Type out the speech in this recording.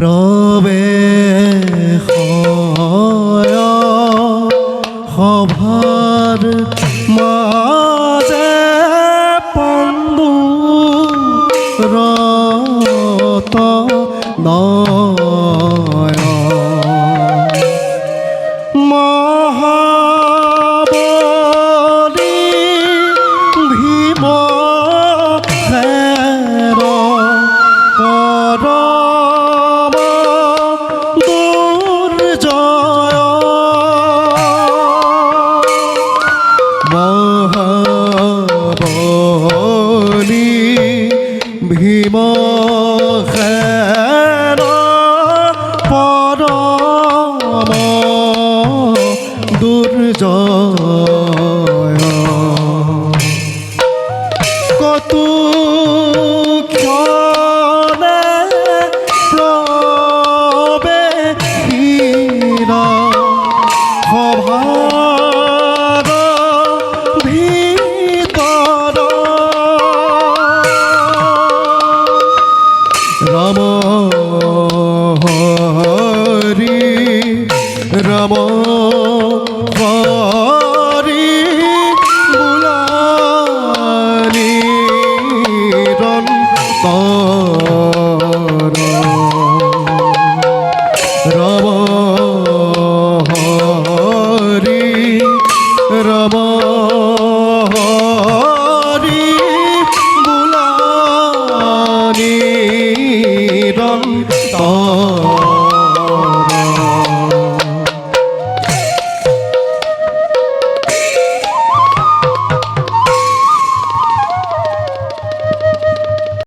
প্রবেশ সভার মাজে পন্দু রত নয় মহাবলী ভীম খের পরম দুর্জয় মহাবলী ভীম খের পরম দুর্জয় কত ক্ষণে প্রবেশিল সভার ভিতর রাম হরি রাম